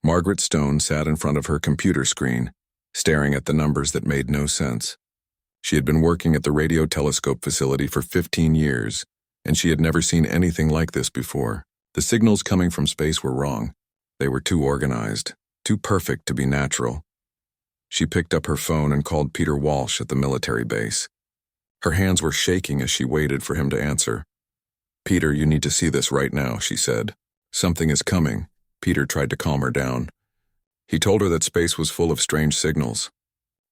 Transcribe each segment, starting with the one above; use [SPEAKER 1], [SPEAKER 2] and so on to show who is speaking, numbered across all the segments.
[SPEAKER 1] Margaret Stone sat in front of her computer screen, staring at the numbers that made no sense. She had been working at the radio telescope facility for 15 years, and she had never seen anything like this before. The signals coming from space were wrong. They were too organized, too perfect to be natural. She picked up her phone and called Peter Walsh at the military base. Her hands were shaking as she waited for him to answer. "Peter, you need to see this right now," she said. "Something is coming." Peter tried to calm her down. He told her that space was full of strange signals.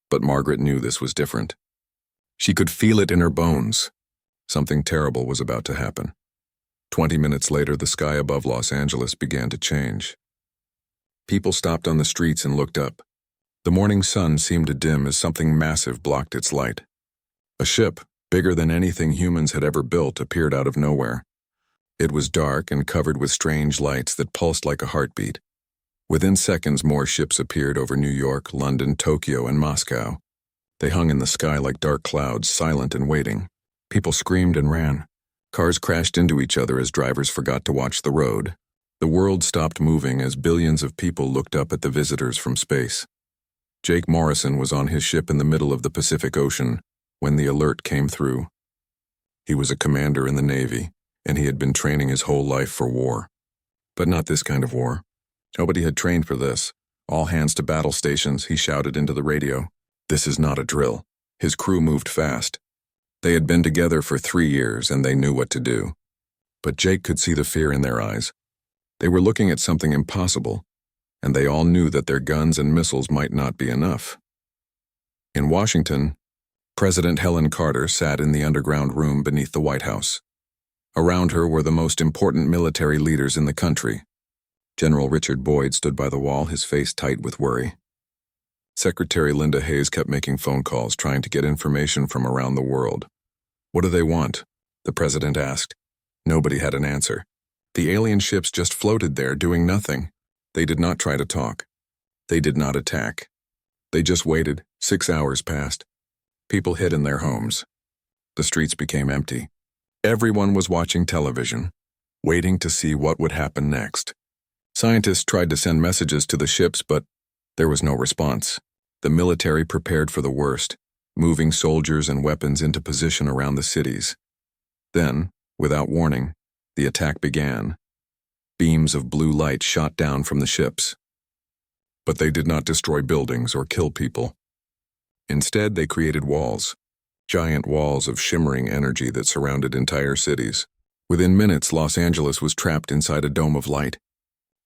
[SPEAKER 1] But Margaret knew this was different. She could feel it in her bones. Something terrible was about to happen. 20 minutes later, the sky above Los Angeles began to change. People stopped on the streets and looked up. The morning sun seemed to dim as something massive blocked its light. A ship, bigger than anything humans had ever built, appeared out of nowhere. It was dark and covered with strange lights that pulsed like a heartbeat. Within seconds, more ships appeared over New York, London, Tokyo, and Moscow. They hung in the sky like dark clouds, silent and waiting. People screamed and ran. Cars crashed into each other as drivers forgot to watch the road. The world stopped moving as billions of people looked up at the visitors from space. Jake Morrison was on his ship in the middle of the Pacific Ocean when the alert came through. He was a commander in the Navy, and he had been training his whole life for war. But not this kind of war. Nobody had trained for this. "All hands to battle stations," he shouted into the radio. "This is not a drill." His crew moved fast. They had been together for 3 years, and they knew what to do. But Jake could see the fear in their eyes. They were looking at something impossible, and they all knew that their guns and missiles might not be enough. In Washington, President Helen Carter sat in the underground room beneath the White House. Around her were the most important military leaders in the country. General Richard Boyd stood by the wall, his face tight with worry. Secretary Linda Hayes kept making phone calls, trying to get information from around the world. "What do they want?" the president asked. Nobody had an answer. The alien ships just floated there, doing nothing. They did not try to talk. They did not attack. They just waited. 6 hours passed. People hid in their homes. The streets became empty. Everyone was watching television, waiting to see what would happen next. Scientists tried to send messages to the ships, but there was no response. The military prepared for the worst, moving soldiers and weapons into position around the cities. Then, without warning, the attack began. Beams of blue light shot down from the ships. But they did not destroy buildings or kill people. Instead, they created walls, giant walls of shimmering energy that surrounded entire cities. Within minutes, Los Angeles was trapped inside a dome of light.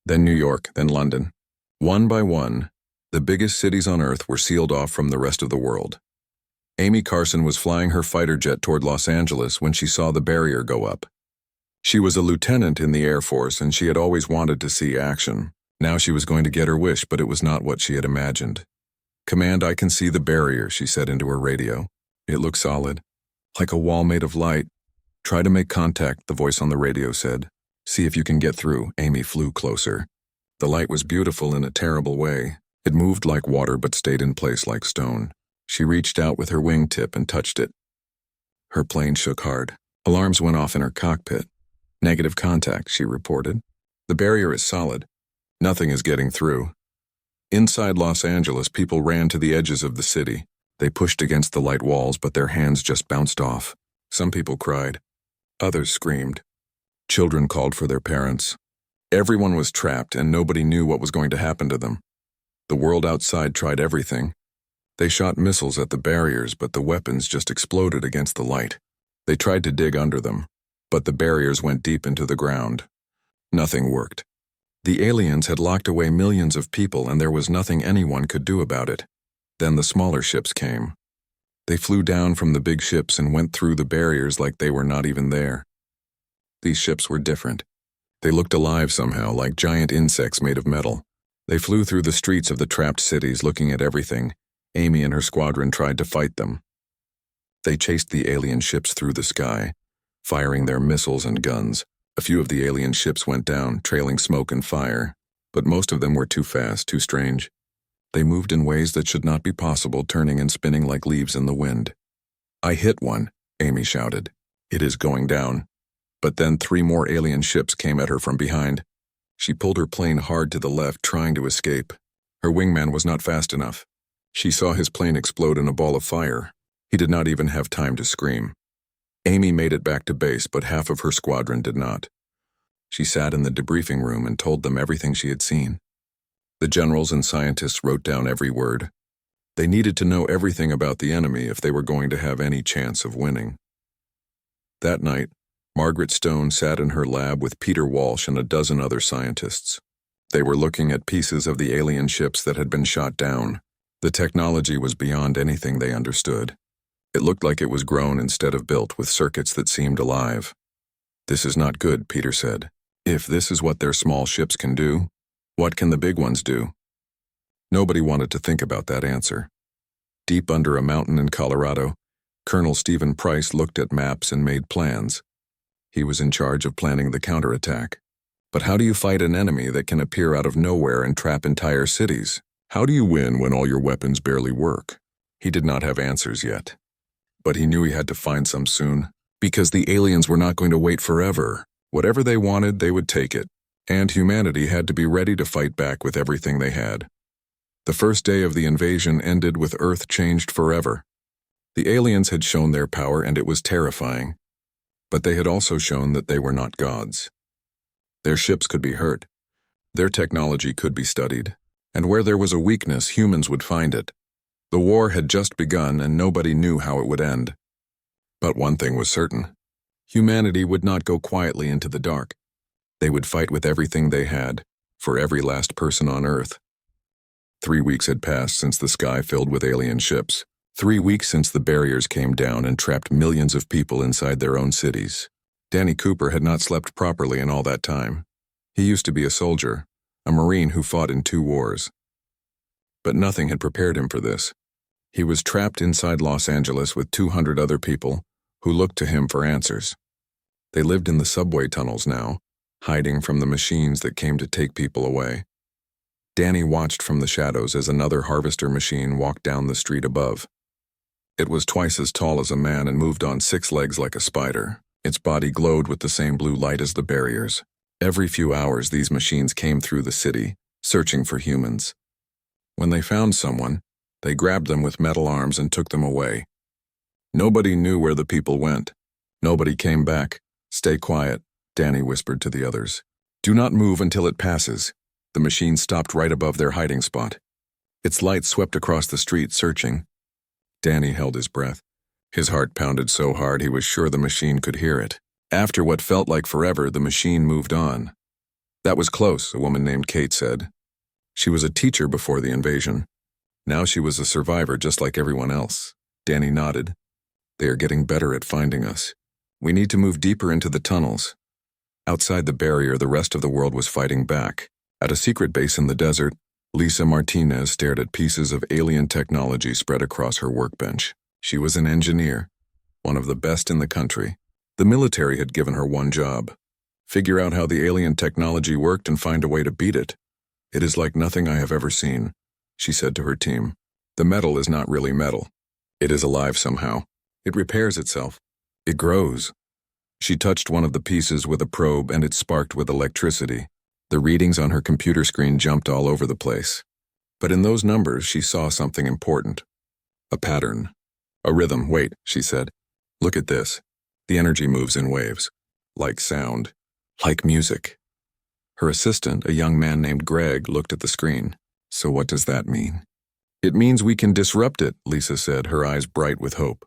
[SPEAKER 1] Then New York, then London. One by one, the biggest cities on Earth were sealed off from the rest of the world. Amy Carson was flying her fighter jet toward Los Angeles when she saw the barrier go up. She was a lieutenant in the Air Force, and she had always wanted to see action. Now she was going to get her wish, but it was not what she had imagined. "Command, I can see the barrier," she said into her radio. "It looks solid, like a wall made of light. Try to make contact," the voice on the radio said. "See if you can get through." Amy flew closer. The light was beautiful in a terrible way. It moved like water but stayed in place like stone. She reached out with her wingtip and touched it. Her plane shook hard. Alarms went off in her cockpit. "Negative contact," she reported. "The barrier is solid. Nothing is getting through." Inside Los Angeles, people ran to the edges of the city. They pushed against the light walls, but their hands just bounced off. Some people cried. Others screamed. Children called for their parents. Everyone was trapped, and nobody knew what was going to happen to them. The world outside tried everything. They shot missiles at the barriers, but the weapons just exploded against the light. They tried to dig under them, but the barriers went deep into the ground. Nothing worked. The aliens had locked away millions of people, and there was nothing anyone could do about it. Then the smaller ships came. They flew down from the big ships and went through the barriers like they were not even there. These ships were different. They looked alive somehow, like giant insects made of metal. They flew through the streets of the trapped cities, looking at everything. Amy and her squadron tried to fight them. They chased the alien ships through the sky, firing their missiles and guns. A few of the alien ships went down, trailing smoke and fire, but most of them were too fast, too strange. They moved in ways that should not be possible, turning and spinning like leaves in the wind. "I hit one," Amy shouted. "It is going down." But then 3 more alien ships came at her from behind. She pulled her plane hard to the left, trying to escape. Her wingman was not fast enough. She saw his plane explode in a ball of fire. He did not even have time to scream. Amy made it back to base, but half of her squadron did not. She sat in the debriefing room and told them everything she had seen. The generals and scientists wrote down every word. They needed to know everything about the enemy if they were going to have any chance of winning. That night, Margaret Stone sat in her lab with Peter Walsh and a dozen other scientists. They were looking at pieces of the alien ships that had been shot down. The technology was beyond anything they understood. It looked like it was grown instead of built, with circuits that seemed alive. "This is not good," Peter said. "If this is what their small ships can do, what can the big ones do?" Nobody wanted to think about that answer. Deep under a mountain in Colorado, Colonel Stephen Price looked at maps and made plans. He was in charge of planning the counterattack. But how do you fight an enemy that can appear out of nowhere and trap entire cities? How do you win when all your weapons barely work? He did not have answers yet. But he knew he had to find some soon, because the aliens were not going to wait forever. Whatever they wanted, they would take it, and humanity had to be ready to fight back with everything they had. The first day of the invasion ended with Earth changed forever. The aliens had shown their power, and it was terrifying. But they had also shown that they were not gods. Their ships could be hurt. Their technology could be studied. And where there was a weakness, humans would find it. The war had just begun, and nobody knew how it would end. But one thing was certain. Humanity would not go quietly into the dark. They would fight with everything they had, for every last person on Earth. 3 weeks had passed since the sky filled with alien ships. 3 weeks since the barriers came down and trapped millions of people inside their own cities. Danny Cooper had not slept properly in all that time. He used to be a soldier, a Marine who fought in 2 wars. But nothing had prepared him for this. He was trapped inside Los Angeles with 200 other people who looked to him for answers. They lived in the subway tunnels now, hiding from the machines that came to take people away. Danny watched from the shadows as another harvester machine walked down the street above. It was twice as tall as a man and moved on 6 legs like a spider. Its body glowed with the same blue light as the barriers. Every few hours, these machines came through the city, searching for humans. When they found someone, they grabbed them with metal arms and took them away. Nobody knew where the people went. Nobody came back. "Stay quiet," Danny whispered to the others. "Do not move until it passes." The machine stopped right above their hiding spot. Its light swept across the street, searching. Danny held his breath. His heart pounded so hard he was sure the machine could hear it. After what felt like forever, the machine moved on. "That was close," a woman named Kate said. She was a teacher before the invasion. Now she was a survivor just like everyone else. Danny nodded. "They are getting better at finding us. We need to move deeper into the tunnels." Outside the barrier, the rest of the world was fighting back. At a secret base in the desert, Lisa Martinez stared at pieces of alien technology spread across her workbench. She was an engineer, one of the best in the country. The military had given her one job: figure out how the alien technology worked and find a way to beat it. "It is like nothing I have ever seen," she said to her team. "The metal is not really metal. It is alive somehow. It repairs itself. It grows." She touched one of the pieces with a probe and it sparked with electricity. The readings on her computer screen jumped all over the place. But in those numbers, she saw something important. A pattern. A rhythm. "Wait," she said. "Look at this. The energy moves in waves. Like sound. Like music." Her assistant, a young man named Greg, looked at the screen. "So what does that mean?" "It means we can disrupt it," Lisa said, her eyes bright with hope.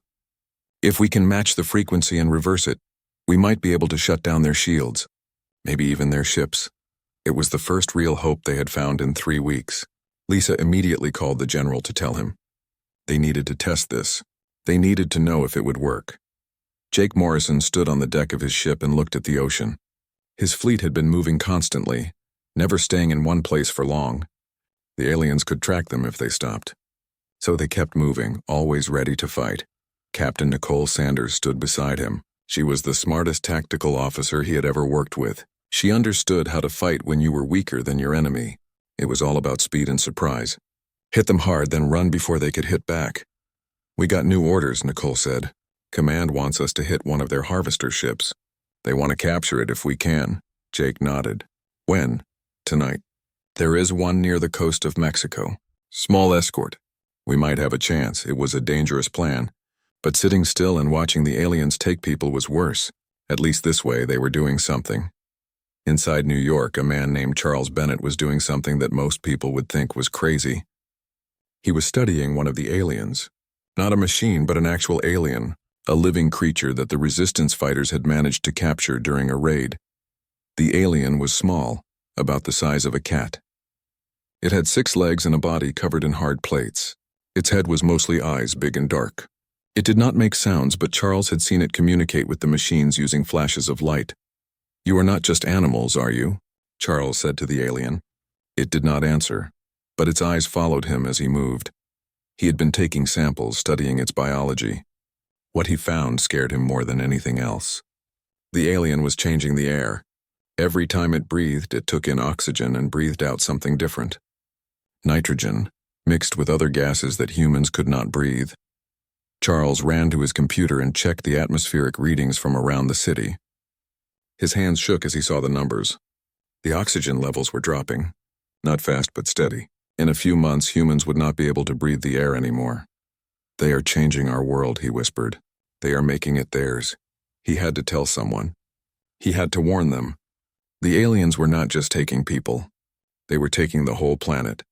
[SPEAKER 1] "If we can match the frequency and reverse it, we might be able to shut down their shields. Maybe even their ships." It was the first real hope they had found in 3 weeks. Lisa immediately called the general to tell him. They needed to test this. They needed to know if it would work. Jake Morrison stood on the deck of his ship and looked at the ocean. His fleet had been moving constantly, never staying in one place for long. The aliens could track them if they stopped. So they kept moving, always ready to fight. Captain Nicole Sanders stood beside him. She was the smartest tactical officer he had ever worked with. She understood how to fight when you were weaker than your enemy. It was all about speed and surprise. Hit them hard, then run before they could hit back. "We got new orders," Nicole said. "Command wants us to hit one of their harvester ships. They want to capture it if we can." Jake nodded. "When?" Tonight. There is one near the coast of Mexico. Small escort. We might have a chance. It was a dangerous plan. But sitting still and watching the aliens take people was worse. At least this way they were doing something. Inside New York, a man named Charles Bennett was doing something that most people would think was crazy. He was studying one of the aliens. Not a machine, but an actual alien. A living creature that the resistance fighters had managed to capture during a raid. The alien was small, about the size of a cat. It had 6 legs and a body covered in hard plates. Its head was mostly eyes, big and dark. It did not make sounds, but Charles had seen it communicate with the machines using flashes of light. "You are not just animals, are you?" Charles said to the alien. It did not answer, but its eyes followed him as he moved. He had been taking samples, studying its biology. What he found scared him more than anything else. The alien was changing the air. Every time it breathed, it took in oxygen and breathed out something different. Nitrogen, mixed with other gases that humans could not breathe. Charles ran to his computer and checked the atmospheric readings from around the city. His hands shook as he saw the numbers. The oxygen levels were dropping. Not fast, but steady. In a few months, humans would not be able to breathe the air anymore. "They are changing our world," he whispered. "They are making it theirs." He had to tell someone. He had to warn them. The aliens were not just taking people. They were taking the whole planet.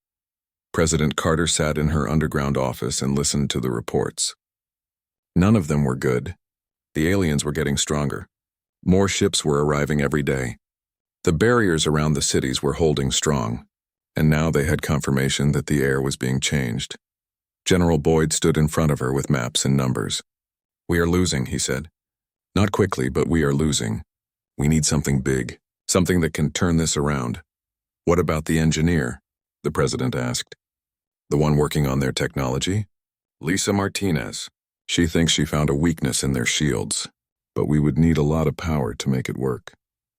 [SPEAKER 1] President Carter sat in her underground office and listened to the reports. None of them were good. The aliens were getting stronger. More ships were arriving every day. The barriers around the cities were holding strong, and now they had confirmation that the air was being changed. General Boyd stood in front of her with maps and numbers. "We are losing," he said. "Not quickly, but we are losing. We need something big, something that can turn this around." "What about the engineer?" the president asked. "The one working on their technology?" "Lisa Martinez. She thinks she found a weakness in their shields, but we would need a lot of power to make it work.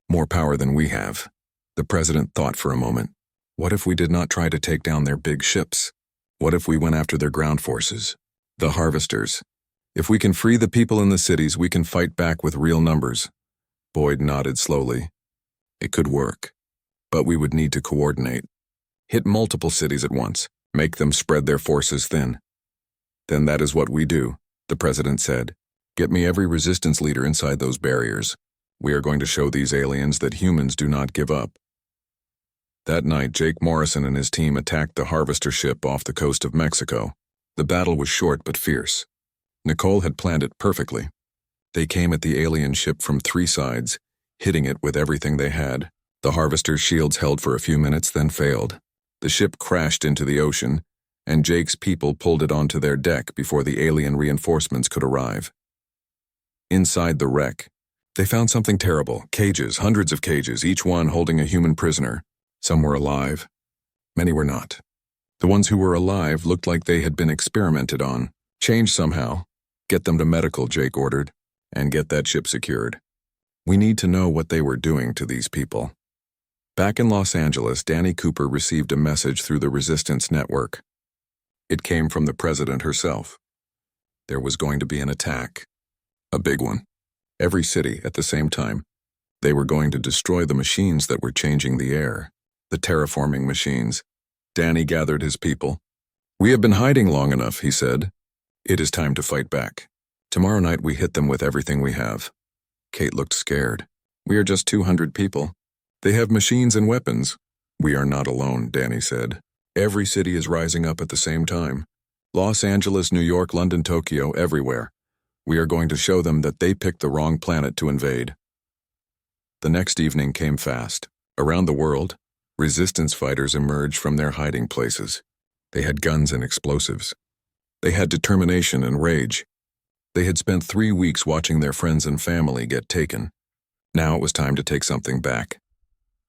[SPEAKER 1] More power than we have." The president thought for a moment. What if we did not try to take down their big ships? What if we went after their ground forces? The harvesters. If we can free the people in the cities, we can fight back with real numbers. Boyd nodded slowly. It could work, but we would need to coordinate. Hit multiple cities at once, make them spread their forces thin. "Then that is what we do," the president said. "Get me every resistance leader inside those barriers. We are going to show these aliens that humans do not give up." That night, Jake Morrison and his team attacked the harvester ship off the coast of Mexico. The battle was short but fierce. Nicole had planned it perfectly. They came at the alien ship from 3 sides, hitting it with everything they had. The harvester's shields held for a few minutes, then failed. The ship crashed into the ocean, and Jake's people pulled it onto their deck before the alien reinforcements could arrive. Inside the wreck, they found something terrible. Cages, hundreds of cages, each one holding a human prisoner. Some were alive. Many were not. The ones who were alive looked like they had been experimented on. Change somehow. Get them to medical, Jake ordered, and get that ship secured. We need to know what they were doing to these people. Back in Los Angeles, Danny Cooper received a message through the Resistance Network. It came from the president herself. There was going to be an attack. A big one. Every city at the same time. They were going to destroy the machines that were changing the air. The terraforming machines. Danny gathered his people. "We have been hiding long enough," he said. "It is time to fight back. Tomorrow night we hit them with everything we have." Kate looked scared. "We are just 200 people. They have machines and weapons." "We are not alone," Danny said. "Every city is rising up at the same time. Los Angeles, New York, London, Tokyo, everywhere. We are going to show them that they picked the wrong planet to invade." The next evening came fast. Around the world, resistance fighters emerged from their hiding places. They had guns and explosives. They had determination and rage. They had spent 3 weeks watching their friends and family get taken. Now it was time to take something back.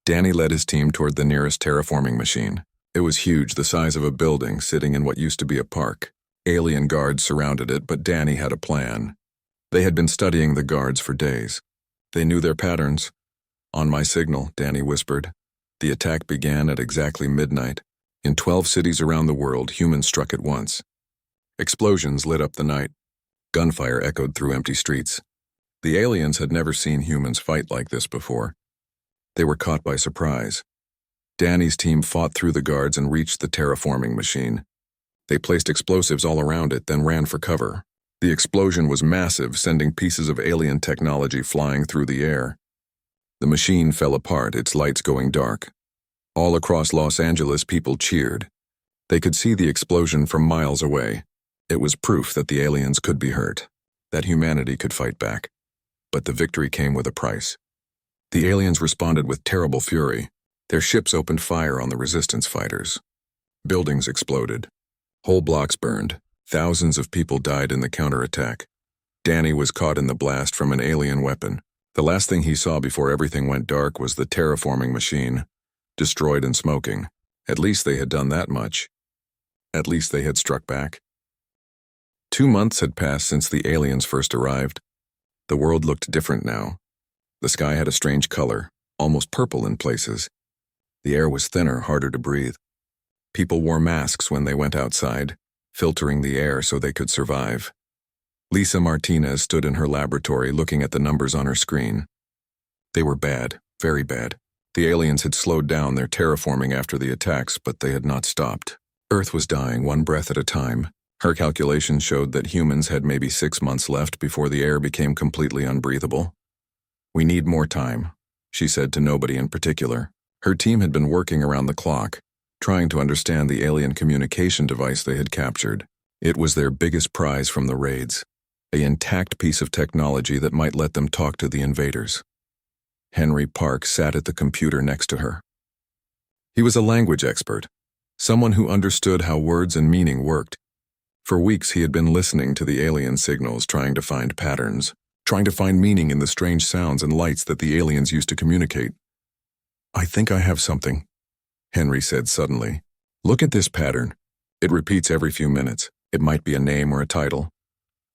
[SPEAKER 1] Danny led his team toward the nearest terraforming machine. It was huge, the size of a building, sitting in what used to be a park. Alien guards surrounded it, but Danny had a plan. They had been studying the guards for days. They knew their patterns. "On my signal," Danny whispered. The attack began at exactly midnight. In 12 cities around the world, humans struck at once. Explosions lit up the night. Gunfire echoed through empty streets. The aliens had never seen humans fight like this before. They were caught by surprise. Danny's team fought through the guards and reached the terraforming machine. They placed explosives all around it, then ran for cover. The explosion was massive, sending pieces of alien technology flying through the air. The machine fell apart, its lights going dark. All across Los Angeles, people cheered. They could see the explosion from miles away. It was proof that the aliens could be hurt, that humanity could fight back. But the victory came with a price. The aliens responded with terrible fury. Their ships opened fire on the resistance fighters. Buildings exploded. Whole blocks burned. Thousands of people died in the counterattack. Danny was caught in the blast from an alien weapon. The last thing he saw before everything went dark was the terraforming machine, destroyed and smoking. At least they had done that much. At least they had struck back. 2 months had passed since the aliens first arrived. The world looked different now. The sky had a strange color, almost purple in places. The air was thinner, harder to breathe. People wore masks when they went outside, filtering the air so they could survive. Lisa Martinez stood in her laboratory looking at the numbers on her screen. They were bad, very bad. The aliens had slowed down their terraforming after the attacks, but they had not stopped. Earth was dying one breath at a time. Her calculations showed that humans had maybe 6 months left before the air became completely unbreathable. "We need more time," she said to nobody in particular. Her team had been working around the clock, trying to understand the alien communication device they had captured. It was their biggest prize from the raids, an intact piece of technology that might let them talk to the invaders. Henry Park sat at the computer next to her. He was a language expert, someone who understood how words and meaning worked. For weeks he had been listening to the alien signals, trying to find patterns, trying to find meaning in the strange sounds and lights that the aliens used to communicate. "I think I have something," Henry said suddenly. "Look at this pattern. It repeats every few minutes. It might be a name or a title."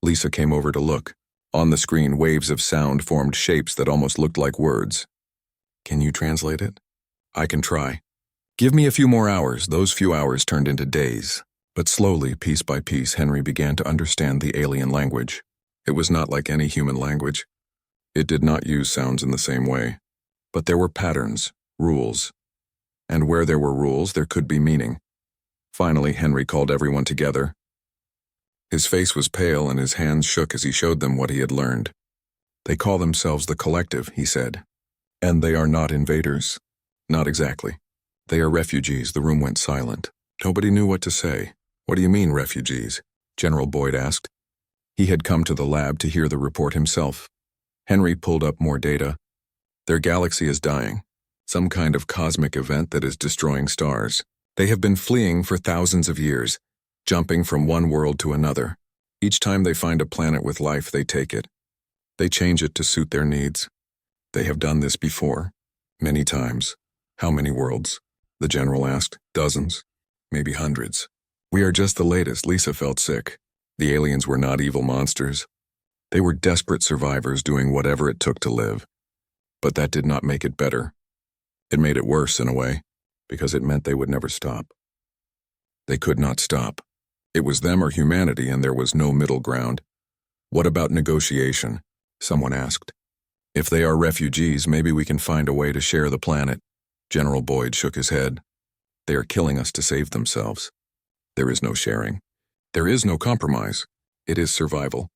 [SPEAKER 1] Lisa came over to look. On the screen, waves of sound formed shapes that almost looked like words. "Can you translate it?" "I can try." "Give me a few more hours." Those few hours turned into days. But slowly, piece by piece, Henry began to understand the alien language. It was not like any human language. It did not use sounds in the same way. But there were patterns, rules. And where there were rules, there could be meaning. Finally, Henry called everyone together. His face was pale and his hands shook as he showed them what he had learned. "They call themselves the Collective," he said. "And they are not invaders." "Not exactly. They are refugees." The room went silent. Nobody knew what to say. "What do you mean, refugees?" General Boyd asked. He had come to the lab to hear the report himself. Henry pulled up more data. "Their galaxy is dying. Some kind of cosmic event that is destroying stars. They have been fleeing for thousands of years, jumping from one world to another. Each time they find a planet with life, they take it. They change it to suit their needs. They have done this before, many times." "How many worlds?" the general asked. "Dozens, maybe hundreds." "We are just the latest." Lisa felt sick. The aliens were not evil monsters. They were desperate survivors doing whatever it took to live. But that did not make it better. It made it worse in a way, because it meant they would never stop. They could not stop. It was them or humanity, and there was no middle ground. "What about negotiation?" someone asked. "If they are refugees, maybe we can find a way to share the planet." General Boyd shook his head. "They are killing us to save themselves. There is no sharing. There is no compromise. It is survival.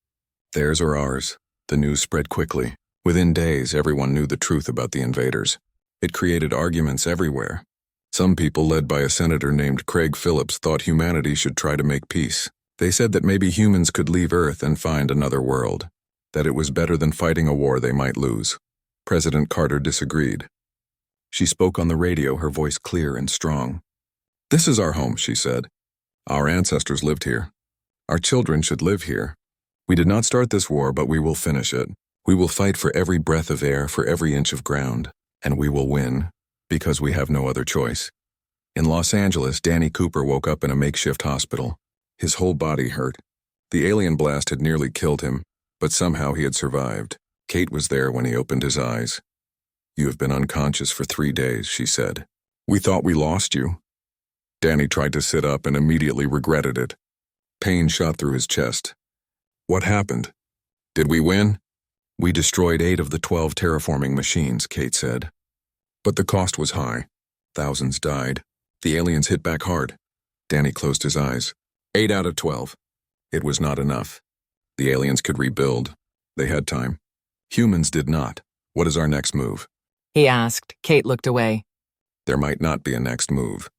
[SPEAKER 1] Theirs or ours." The news spread quickly. Within days, everyone knew the truth about the invaders. It created arguments everywhere. Some people, led by a senator named Craig Phillips, thought humanity should try to make peace. They said that maybe humans could leave Earth and find another world, that it was better than fighting a war they might lose. President Carter disagreed. She spoke on the radio, her voice clear and strong. "This is our home," she said. "Our ancestors lived here. Our children should live here. We did not start this war, but we will finish it. We will fight for every breath of air, for every inch of ground, and we will win, because we have no other choice." In Los Angeles, Danny Cooper woke up in a makeshift hospital. His whole body hurt. The alien blast had nearly killed him, but somehow he had survived. Kate was there when he opened his eyes. "You have been unconscious for 3 days," she said. "We thought we lost you." Danny tried to sit up and immediately regretted it. Pain shot through his chest. "What happened? Did we win?" "We destroyed 8 of the 12 terraforming machines," Kate said. "But the cost was high. Thousands died. The aliens hit back hard. Danny closed his eyes. 8 out of 12. It was not enough. The aliens could rebuild. They had time. Humans did not. What is our next move?
[SPEAKER 2] He asked. Kate looked away.
[SPEAKER 1] There might not be a next move.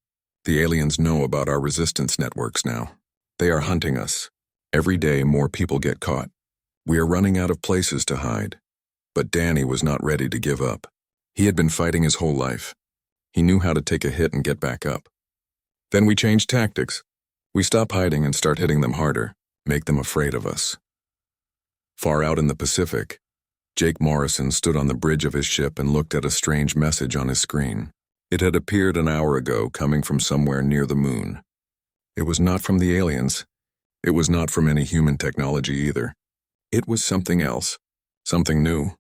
[SPEAKER 1] The aliens know about our resistance networks now. They are hunting us. Every day more people get caught. We are running out of places to hide. But Danny was not ready to give up. He had been fighting his whole life. He knew how to take a hit and get back up. Then we changed tactics. We stop hiding and start hitting them harder, make them afraid of us. Far out in the Pacific, Jake Morrison stood on the bridge of his ship and looked at a strange message on his screen. It had appeared an hour ago, coming from somewhere near the moon. It was not from the aliens. It was not from any human technology either. It was something else, something new.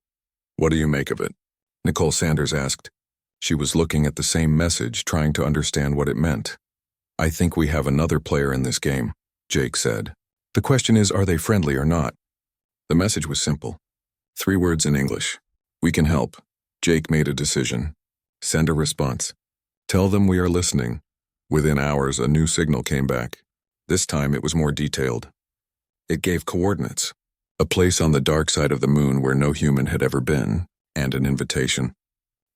[SPEAKER 1] What do you make of it? Nicole Sanders asked. She was looking at the same message, trying to understand what it meant. I think we have another player in this game, Jake said. The question is, are they friendly or not? The message was simple. 3 words in English. We can help. Jake made a decision. Send a response. Tell them we are listening. Within hours, a new signal came back. This time it was more detailed. It gave coordinates. A place on the dark side of the moon where no human had ever been, and an invitation.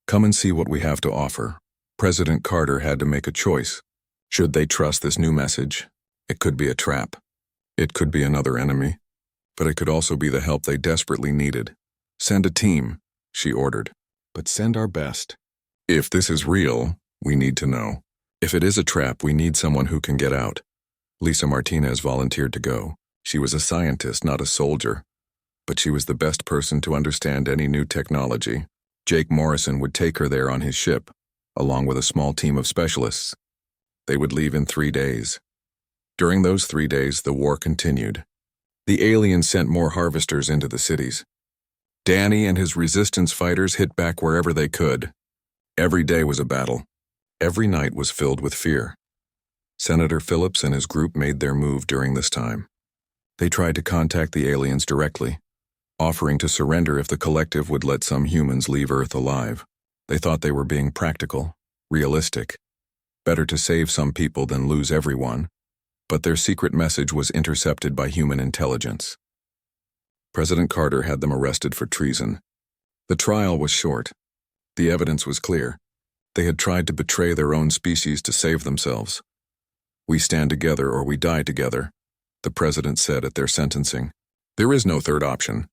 [SPEAKER 1] Come and see what we have to offer. President Carter had to make a choice. Should they trust this new message? It could be a trap. It could be another enemy. But it could also be the help they desperately needed. Send a team, she ordered. But send our best. If this is real, we need to know. If it is a trap, we need someone who can get out. Lisa Martinez volunteered to go. She was a scientist, not a soldier. But she was the best person to understand any new technology. Jake Morrison would take her there on his ship, along with a small team of specialists. They would leave in 3 days. During those 3 days, the war continued. The aliens sent more harvesters into the cities. Danny and his resistance fighters hit back wherever they could. Every day was a battle. Every night was filled with fear. Senator Phillips and his group made their move during this time. They tried to contact the aliens directly, offering to surrender if the collective would let some humans leave Earth alive. They thought they were being practical, realistic. Better to save some people than lose everyone. But their secret message was intercepted by human intelligence. President Carter had them arrested for treason. The trial was short. The evidence was clear. They had tried to betray their own species to save themselves. We stand together or we die together, the president said at their sentencing. There is no third option.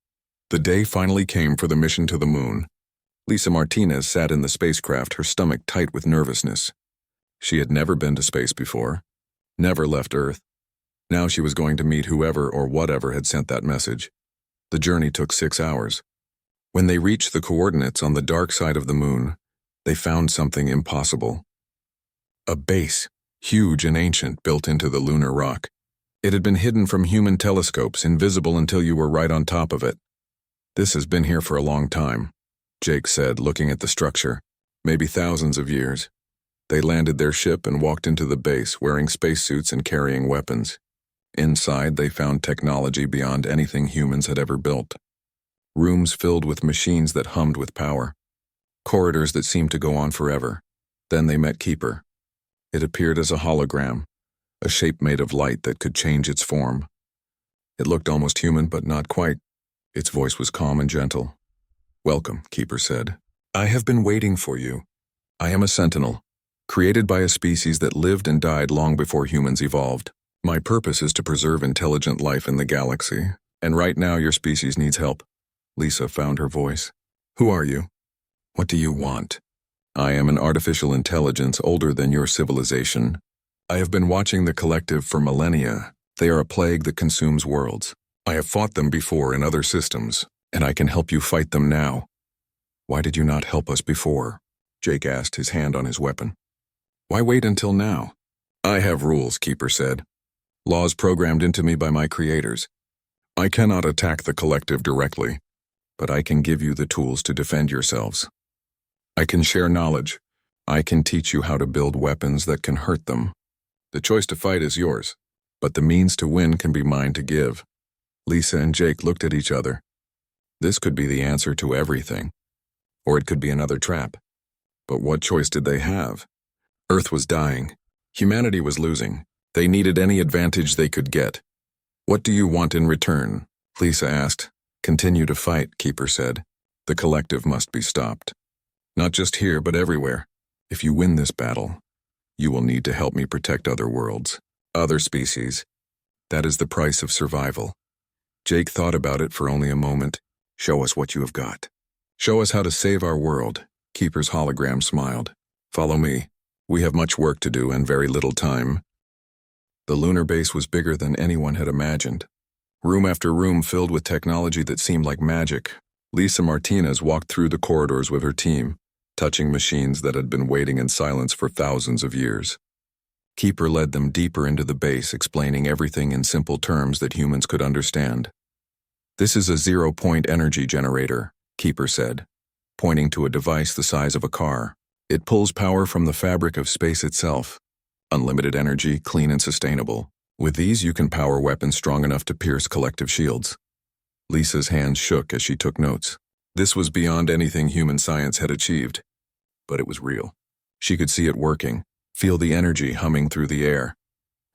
[SPEAKER 1] The day finally came for the mission to the moon. Lisa Martinez sat in the spacecraft, her stomach tight with nervousness. She had never been to space before, never left Earth. Now she was going to meet whoever or whatever had sent that message. The journey took 6 hours. When they reached the coordinates on the dark side of the moon, they found something impossible. A base, huge and ancient, built into the lunar rock. It had been hidden from human telescopes, invisible until you were right on top of it. This has been here for a long time, Jake said, looking at the structure. Maybe thousands of years. They landed their ship and walked into the base, wearing spacesuits and carrying weapons. Inside, they found technology beyond anything humans had ever built. Rooms filled with machines that hummed with power. Corridors that seemed to go on forever. Then they met Keeper. It appeared as a hologram, a shape made of light that could change its form. It looked almost human, but not quite. Its voice was calm and gentle. Welcome, Keeper said. I have been waiting for you. I am a sentinel, created by a species that lived and died long before humans evolved. My purpose is to preserve intelligent life in the galaxy, and right now your species needs help. Lisa found her voice. Who are you? What do you want? I am an artificial intelligence older than your civilization. I have been watching the collective for millennia. They are a plague that consumes worlds. I have fought them before in other systems, and I can help you fight them now. Why did you not help us before? Jake asked, his hand on his weapon. Why wait until now? I have rules, Keeper said. Laws programmed into me by my creators. I cannot attack the collective directly, but I can give you the tools to defend yourselves. I can share knowledge. I can teach you how to build weapons that can hurt them. The choice to fight is yours, but the means to win can be mine to give. Lisa and Jake looked at each other. This could be the answer to everything, or it could be another trap. But what choice did they have? Earth was dying. Humanity was losing. They needed any advantage they could get. "What do you want in return?" Lisa asked. "Continue to fight," Keeper said. "The collective must be stopped. Not just here, but everywhere. If you win this battle, you will need to help me protect other worlds, other species. That is the price of survival." Jake thought about it for only a moment. "Show us what you have got. Show us how to save our world." Keeper's hologram smiled. "Follow me. We have much work to do and very little time." The lunar base was bigger than anyone had imagined. Room after room filled with technology that seemed like magic. Lisa Martinez walked through the corridors with her team, touching machines that had been waiting in silence for thousands of years. Keeper led them deeper into the base, explaining everything in simple terms that humans could understand. "This is a zero-point energy generator," Keeper said, pointing to a device the size of a car. "It pulls power from the fabric of space itself. Unlimited energy, clean and sustainable. With these, you can power weapons strong enough to pierce collective shields." Lisa's hands shook as she took notes. This was beyond anything human science had achieved. But it was real. She could see it working, feel the energy humming through the air.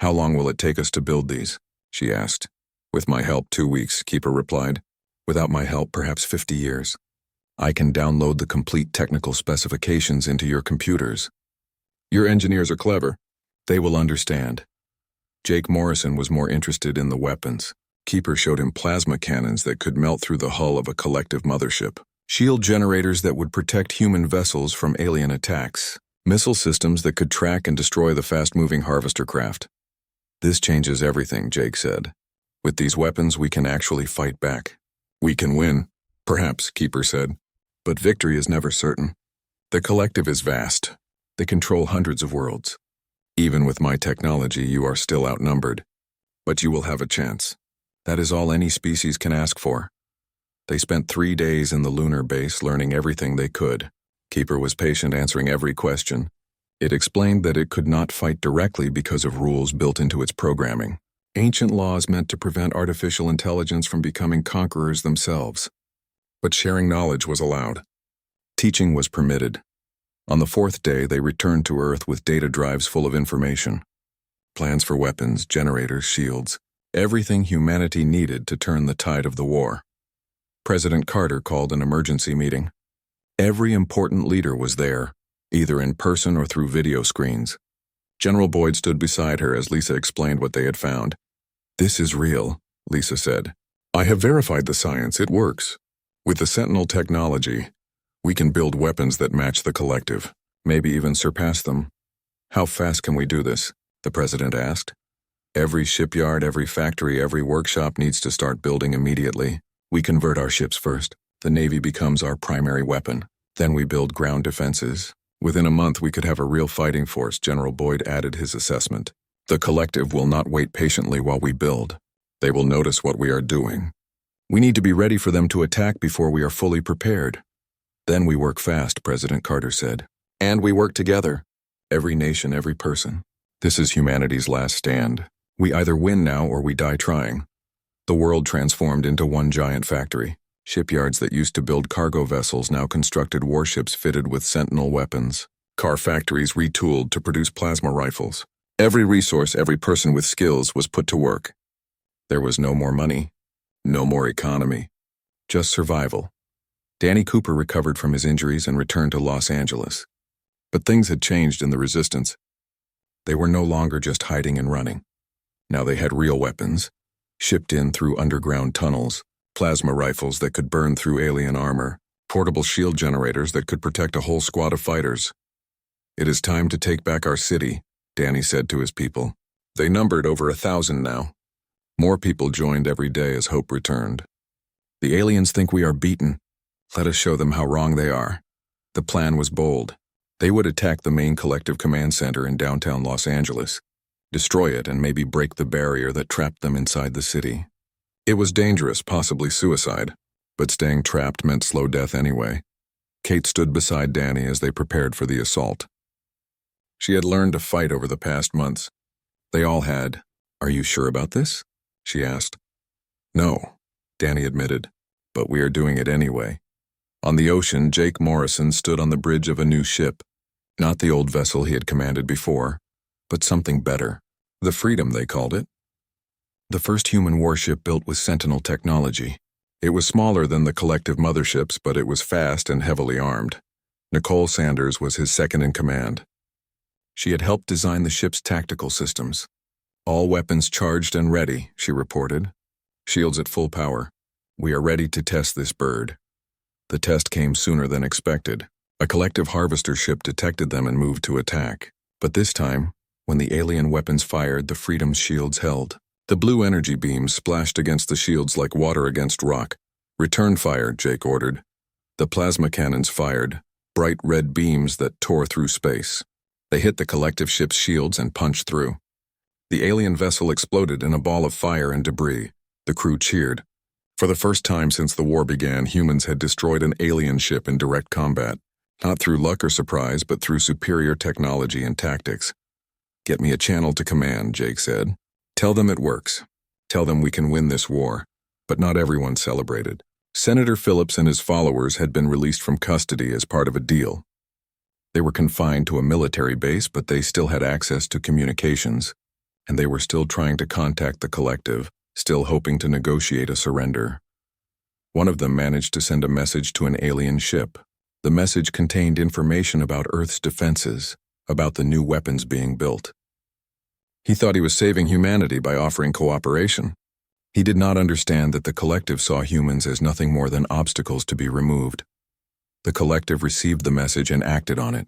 [SPEAKER 1] "How long will it take us to build these?" she asked. "With my help, 2 weeks," Keeper replied. "Without my help, perhaps 50 years. I can download the complete technical specifications into your computers. Your engineers are clever. They will understand." Jake Morrison was more interested in the weapons. Keeper showed him plasma cannons that could melt through the hull of a collective mothership, shield generators that would protect human vessels from alien attacks, missile systems that could track and destroy the fast-moving harvester craft. "This changes everything," Jake said. "With these weapons, we can actually fight back. We can win." "Perhaps," Keeper said. "But victory is never certain. The collective is vast. They control hundreds of worlds. Even with my technology, you are still outnumbered. But you will have a chance. That is all any species can ask for." They spent 3 days in the lunar base learning everything they could. Keeper was patient, answering every question. It explained that it could not fight directly because of rules built into its programming. Ancient laws meant to prevent artificial intelligence from becoming conquerors themselves. But sharing knowledge was allowed. Teaching was permitted. On the 4th day, they returned to Earth with data drives full of information. Plans for weapons, generators, shields, everything humanity needed to turn the tide of the war. President Carter called an emergency meeting. Every important leader was there, either in person or through video screens. General Boyd stood beside her as Lisa explained what they had found. "This is real," Lisa said. "I have verified the science. It works. With the Sentinel technology, we can build weapons that match the collective, maybe even surpass them." "How fast can we do this?" the president asked. "Every shipyard, every factory, every workshop needs to start building immediately. We convert our ships first. The Navy becomes our primary weapon. Then we build ground defenses. Within a month, we could have a real fighting force," General Boyd added his assessment. "The collective will not wait patiently while we build. They will notice what we are doing. We need to be ready for them to attack before we are fully prepared. Then we work fast," President Carter said. "And we work together. Every nation, every person. This is humanity's last stand. We either win now or we die trying." The world transformed into one giant factory. Shipyards that used to build cargo vessels now constructed warships fitted with Sentinel weapons. Car factories retooled to produce plasma rifles. Every resource, every person with skills was put to work. There was no more money, no more economy, just survival. Danny Cooper recovered from his injuries and returned to Los Angeles. But things had changed in the Resistance. They were no longer just hiding and running. Now they had real weapons, shipped in through underground tunnels, plasma rifles that could burn through alien armor, portable shield generators that could protect a whole squad of fighters. "It is time to take back our city," Danny said to his people. They numbered over 1,000 now. More people joined every day as hope returned. "The aliens think we are beaten. Let us show them how wrong they are." The plan was bold. They would attack the main collective command center in downtown Los Angeles, destroy it, and maybe break the barrier that trapped them inside the city. It was dangerous, possibly suicide, but staying trapped meant slow death anyway. Kate stood beside Danny as they prepared for the assault. She had learned to fight over the past months. They all had. "Are you sure about this?" she asked. "No," Danny admitted, "but we are doing it anyway." On the ocean, Jake Morrison stood on the bridge of a new ship. Not the old vessel he had commanded before, but something better. The Freedom, they called it. The first human warship built with Sentinel technology. It was smaller than the collective motherships, but it was fast and heavily armed. Nicole Sanders was his second in command. She had helped design the ship's tactical systems. All weapons charged and ready, she reported. Shields at full power. We are ready to test this bird. The test came sooner than expected. A collective harvester ship detected them and moved to attack. But this time, when the alien weapons fired, the Freedom's shields held. The blue energy beams splashed against the shields like water against rock. Return fire, Jake ordered. The plasma cannons fired, bright red beams that tore through space. They hit the collective ship's shields and punched through. The alien vessel exploded in a ball of fire and debris. The crew cheered. For the first time since the war began, humans had destroyed an alien ship in direct combat. Not through luck or surprise, but through superior technology and tactics. Get me a channel to command, Jake said. Tell them it works. Tell them we can win this war. But not everyone celebrated. Senator Phillips and his followers had been released from custody as part of a deal. They were confined to a military base, but they still had access to communications, and they were still trying to contact the collective, still hoping to negotiate a surrender. One of them managed to send a message to an alien ship. The message contained information about Earth's defenses, about the new weapons being built. He thought he was saving humanity by offering cooperation. He did not understand that the collective saw humans as nothing more than obstacles to be removed. The collective received the message and acted on it.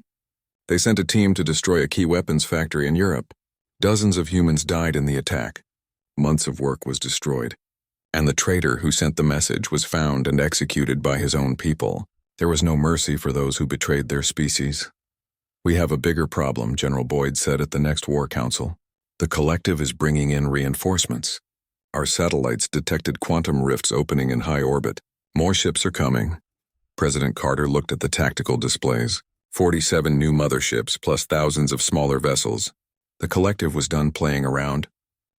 [SPEAKER 1] They sent a team to destroy a key weapons factory in Europe. Dozens of humans died in the attack. Months of work was destroyed. And the traitor who sent the message was found and executed by his own people. There was no mercy for those who betrayed their species. We have a bigger problem, General Boyd said at the next War Council. The collective is bringing in reinforcements. Our satellites detected quantum rifts opening in high orbit. More ships are coming. President Carter looked at the tactical displays. 47 new motherships plus thousands of smaller vessels. The collective was done playing around.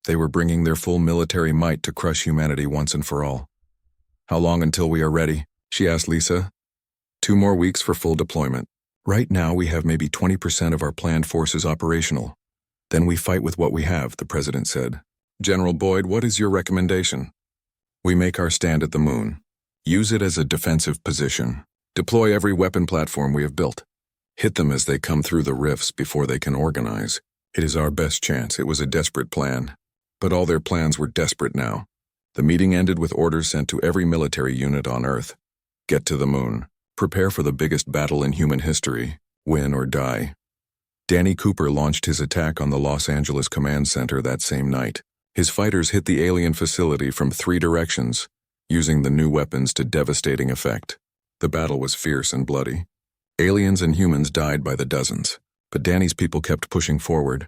[SPEAKER 1] They were bringing their full military might to crush humanity once and for all. How long until we are ready? She asked Lisa. 2 more weeks for full deployment. Right now we have maybe 20% of our planned forces operational. Then we fight with what we have, the president said. General Boyd, what is your recommendation? We make our stand at the moon. Use it as a defensive position. Deploy every weapon platform we have built. Hit them as they come through the rifts before they can organize. It is our best chance. It was a desperate plan. But all their plans were desperate now. The meeting ended with orders sent to every military unit on Earth. Get to the moon. Prepare for the biggest battle in human history. Win or die. Danny Cooper launched his attack on the Los Angeles Command Center that same night. His fighters hit the alien facility from 3 directions, using the new weapons to devastating effect. The battle was fierce and bloody. Aliens and humans died by the dozens, but Danny's people kept pushing forward,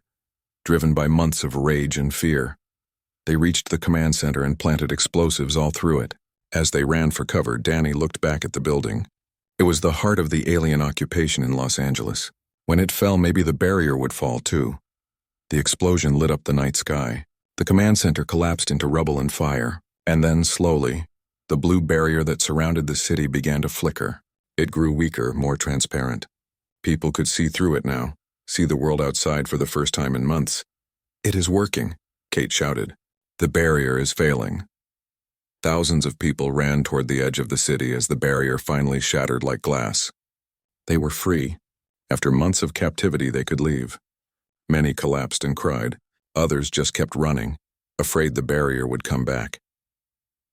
[SPEAKER 1] driven by months of rage and fear. They reached the command center and planted explosives all through it. As they ran for cover, Danny looked back at the building. It was the heart of the alien occupation in Los Angeles. When it fell, maybe the barrier would fall too. The explosion lit up the night sky. The command center collapsed into rubble and fire, and then slowly, the blue barrier that surrounded the city began to flicker. It grew weaker, more transparent. People could see through it now, see the world outside for the first time in months. It is working, Kate shouted. The barrier is failing. Thousands of people ran toward the edge of the city as the barrier finally shattered like glass. They were free. After months of captivity, they could leave. Many collapsed and cried. Others just kept running, afraid the barrier would come back.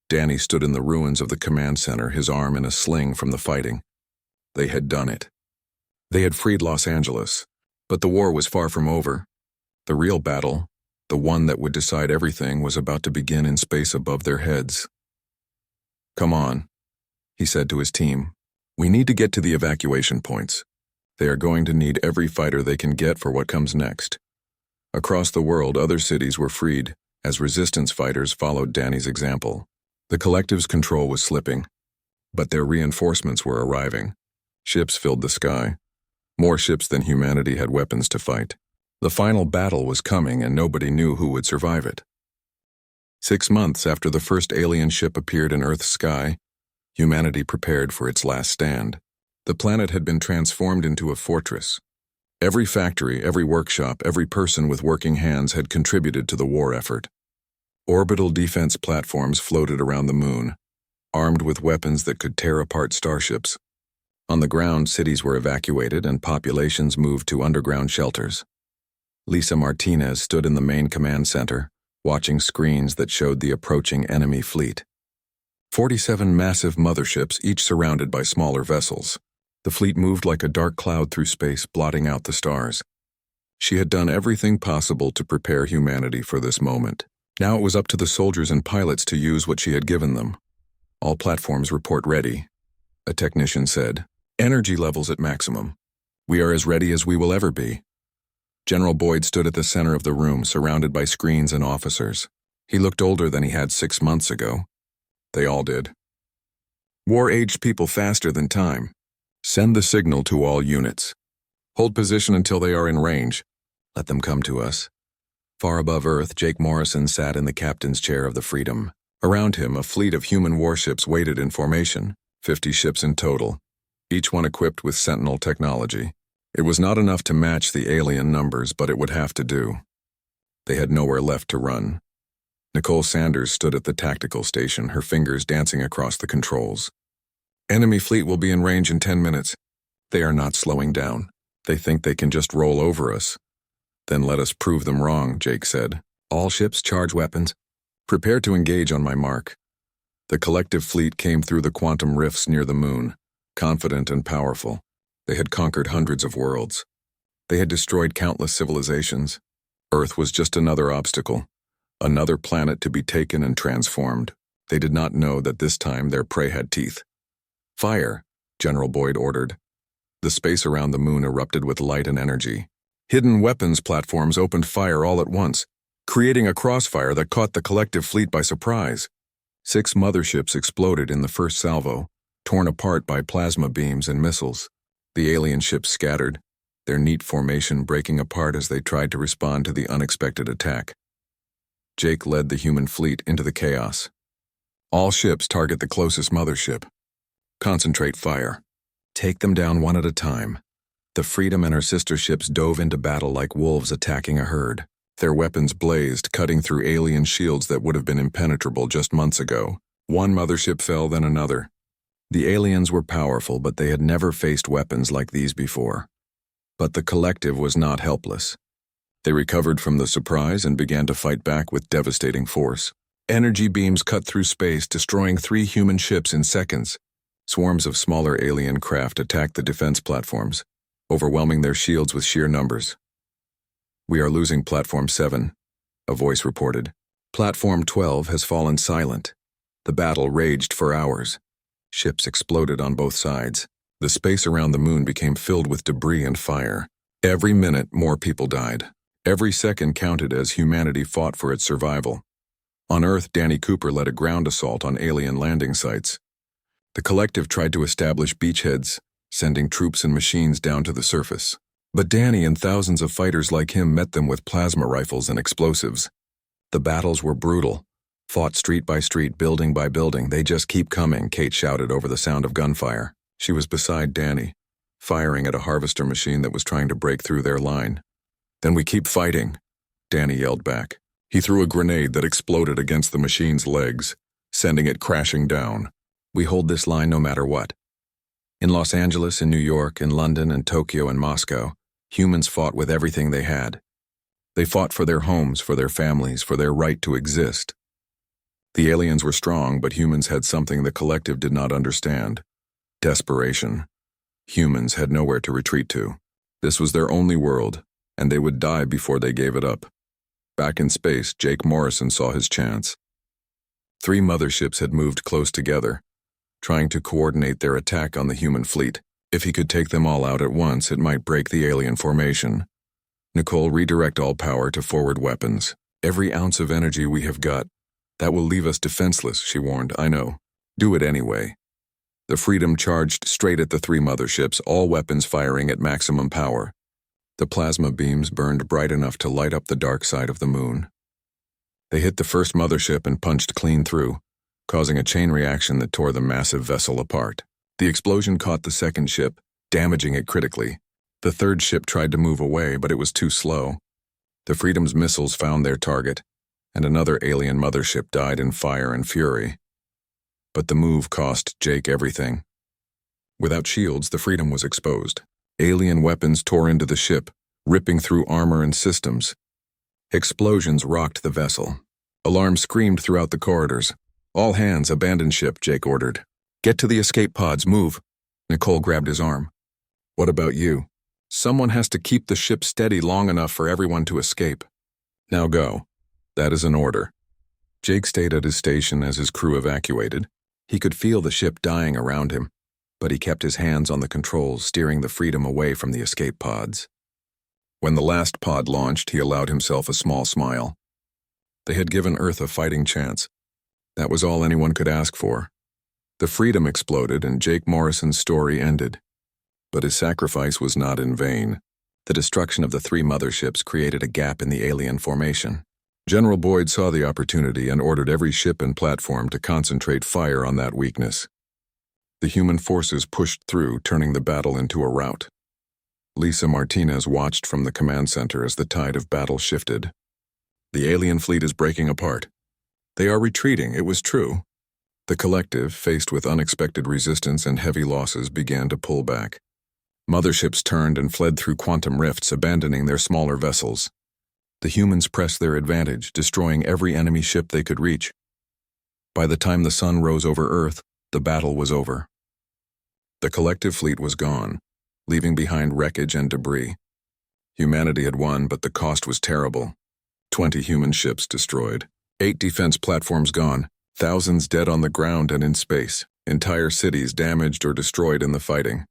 [SPEAKER 1] Danny stood in the ruins of the command center, his arm in a sling from the fighting. They had done it. They had freed Los Angeles, but the war was far from over. The real battle, the one that would decide everything, was about to begin in space above their heads. Come on, he said to his team. We need to get to the evacuation points. They are going to need every fighter they can get for what comes next. Across the world, other cities were freed as resistance fighters followed Danny's example. The collective's control was slipping, but their reinforcements were arriving. Ships filled the sky. More ships than humanity had weapons to fight. The final battle was coming, and nobody knew who would survive it. 6 months after the first alien ship appeared in Earth's sky, humanity prepared for its last stand. The planet had been transformed into a fortress. Every factory, every workshop, every person with working hands had contributed to the war effort. Orbital defense platforms floated around the moon, armed with weapons that could tear apart starships. On the ground, cities were evacuated and populations moved to underground shelters. Lisa Martinez stood in the main command center, watching screens that showed the approaching enemy fleet. 47 massive motherships, each surrounded by smaller vessels. The fleet moved like a dark cloud through space, blotting out the stars. She had done everything possible to prepare humanity for this moment. Now it was up to the soldiers and pilots to use what she had given them. All platforms report ready, a technician said. Energy levels at maximum. We are as ready as we will ever be. General Boyd stood at the center of the room, surrounded by screens and officers. He looked older than he had 6 months ago. They all did. War aged people faster than time. Send the signal to all units. Hold position until they are in range. Let them come to us. Far above Earth, Jake Morrison sat in the captain's chair of the Freedom. Around him, a fleet of human warships waited in formation, 50 ships in total, each one equipped with Sentinel technology. It was not enough to match the alien numbers, but it would have to do. They had nowhere left to run. Nicole Sanders stood at the tactical station, her fingers dancing across the controls. Enemy fleet will be in range in 10 minutes. They are not slowing down. They think they can just roll over us. Then let us prove them wrong, Jake said. All ships charge weapons. Prepare to engage on my mark. The collective fleet came through the quantum rifts near the moon, confident and powerful. They had conquered hundreds of worlds. They had destroyed countless civilizations. Earth was just another obstacle, another planet to be taken and transformed. They did not know that this time their prey had teeth. Fire, General Boyd ordered. The space around the moon erupted with light and energy. Hidden weapons platforms opened fire all at once, creating a crossfire that caught the collective fleet by surprise. 6 motherships exploded in the first salvo, torn apart by plasma beams and missiles. The alien ships scattered, their neat formation breaking apart as they tried to respond to the unexpected attack. Jake led the human fleet into the chaos. All ships target the closest mothership. Concentrate fire. Take them down one at a time. The Freedom and her sister ships dove into battle like wolves attacking a herd. Their weapons blazed, cutting through alien shields that would have been impenetrable just months ago. One mothership fell, then another. The aliens were powerful, but they had never faced weapons like these before. But the collective was not helpless. They recovered from the surprise and began to fight back with devastating force. Energy beams cut through space, destroying 3 human ships in seconds. Swarms of smaller alien craft attacked the defense platforms, overwhelming their shields with sheer numbers. We are losing Platform 7, a voice reported. Platform 12 has fallen silent. The battle raged for hours. Ships exploded on both sides. The space around the moon became filled with debris and fire. Every minute, more people died. Every second counted as humanity fought for its survival. On Earth, Danny Cooper led a ground assault on alien landing sites. The collective tried to establish beachheads, sending troops and machines down to the surface. But Danny and thousands of fighters like him met them with plasma rifles and explosives. The battles were brutal. Fought street by street, building by building. They just keep coming, Kate shouted over the sound of gunfire. She was beside Danny, firing at a harvester machine that was trying to break through their line. Then we keep fighting, Danny yelled back. He threw a grenade that exploded against the machine's legs, sending it crashing down. We hold this line no matter what. In Los Angeles, in New York, in London, and Tokyo, and Moscow, humans fought with everything they had. They fought for their homes, for their families, for their right to exist. The aliens were strong, but humans had something the collective did not understand. Desperation. Humans had nowhere to retreat to. This was their only world, and they would die before they gave it up. Back in space, Jake Morrison saw his chance. 3 motherships had moved close together, trying to coordinate their attack on the human fleet. If he could take them all out at once, it might break the alien formation. Nicole, redirect all power to forward weapons. Every ounce of energy we have got. That will leave us defenseless, she warned. I know. Do it anyway. The Freedom charged straight at the 3 motherships, all weapons firing at maximum power. The plasma beams burned bright enough to light up the dark side of the moon. They hit the first mothership and punched clean through, causing a chain reaction that tore the massive vessel apart. The explosion caught the second ship, damaging it critically. The third ship tried to move away, but it was too slow. The Freedom's missiles found their target, and another alien mothership died in fire and fury. But the move cost Jake everything. Without shields, the Freedom was exposed. Alien weapons tore into the ship, ripping through armor and systems. Explosions rocked the vessel. Alarms screamed throughout the corridors. "All hands, abandon ship," Jake ordered. "Get to the escape pods, move." Nicole grabbed his arm. "What about you?" "Someone has to keep the ship steady long enough for everyone to escape." "Now go." "That is an order." Jake stayed at his station as his crew evacuated. He could feel the ship dying around him, but he kept his hands on the controls, steering the Freedom away from the escape pods. When the last pod launched, he allowed himself a small smile. They had given Earth a fighting chance. That was all anyone could ask for. The Freedom exploded and Jake Morrison's story ended. But his sacrifice was not in vain. The destruction of the 3 motherships created a gap in the alien formation. General Boyd saw the opportunity and ordered every ship and platform to concentrate fire on that weakness. The human forces pushed through, turning the battle into a rout. Lisa Martinez watched from the command center as the tide of battle shifted. "The alien fleet is breaking apart. They are retreating, it was true." The collective, faced with unexpected resistance and heavy losses, began to pull back. Motherships turned and fled through quantum rifts, abandoning their smaller vessels. The humans pressed their advantage, destroying every enemy ship they could reach. By the time the sun rose over Earth, the battle was over. The collective fleet was gone, leaving behind wreckage and debris. Humanity had won, but the cost was terrible. 20 human ships destroyed, 8 defense platforms gone, thousands dead on the ground and in space, entire cities damaged or destroyed in the fighting.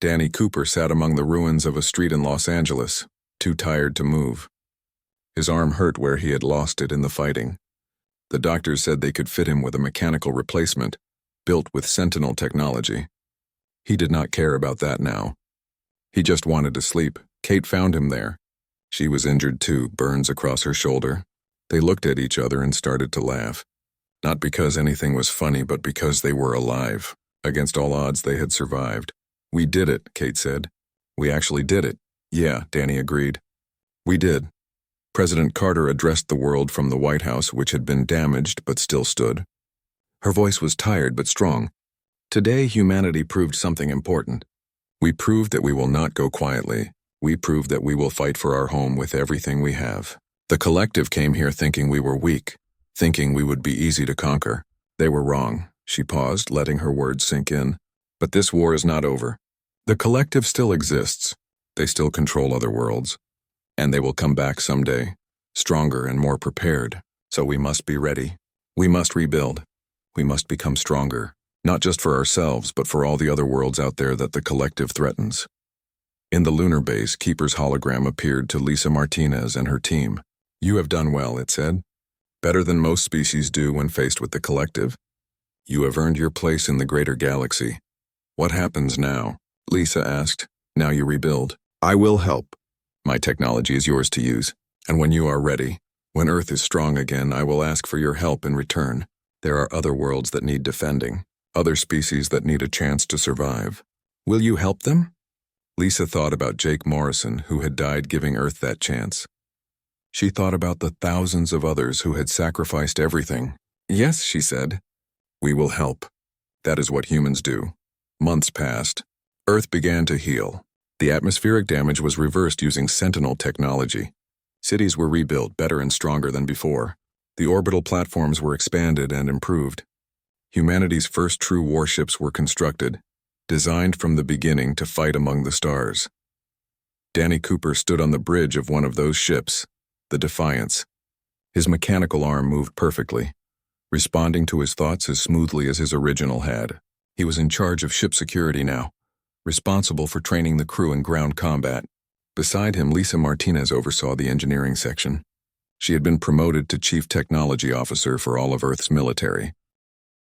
[SPEAKER 1] Danny Cooper sat among the ruins of a street in Los Angeles, too tired to move. His arm hurt where he had lost it in the fighting. The doctors said they could fit him with a mechanical replacement, built with Sentinel technology. He did not care about that now. He just wanted to sleep. Kate found him there. She was injured too, burns across her shoulder. They looked at each other and started to laugh. Not because anything was funny, but because they were alive. Against all odds, they had survived. "We did it," Kate said. "We actually did it." "Yeah," Danny agreed. "We did." President Carter addressed the world from the White House, which had been damaged but still stood. Her voice was tired but strong. "Today, humanity proved something important. We proved that we will not go quietly. We proved that we will fight for our home with everything we have. The collective came here thinking we were weak, thinking we would be easy to conquer. They were wrong." She paused, letting her words sink in. "But this war is not over. The collective still exists. They still control other worlds. And they will come back someday, stronger and more prepared. So we must be ready. We must rebuild. We must become stronger, not just for ourselves, but for all the other worlds out there that the collective threatens." In the lunar base, Keeper's hologram appeared to Lisa Martinez and her team. "You have done well," it said. "Better than most species do when faced with the collective. You have earned your place in the greater galaxy. What happens now?" Lisa asked. "Now you rebuild." "I will help. My technology is yours to use. And when you are ready, when Earth is strong again, I will ask for your help in return. There are other worlds that need defending, other species that need a chance to survive. Will you help them?" Lisa thought about Jake Morrison, who had died giving Earth that chance. She thought about the thousands of others who had sacrificed everything. "Yes," she said. "We will help. That is what humans do." Months passed. Earth began to heal. The atmospheric damage was reversed using Sentinel technology. Cities were rebuilt better and stronger than before. The orbital platforms were expanded and improved. Humanity's first true warships were constructed, designed from the beginning to fight among the stars. Danny Cooper stood on the bridge of one of those ships, the Defiance. His mechanical arm moved perfectly, responding to his thoughts as smoothly as his original had. He was in charge of ship security now, responsible for training the crew in ground combat. Beside him, Lisa Martinez oversaw the engineering section. She had been promoted to Chief Technology Officer for all of Earth's military.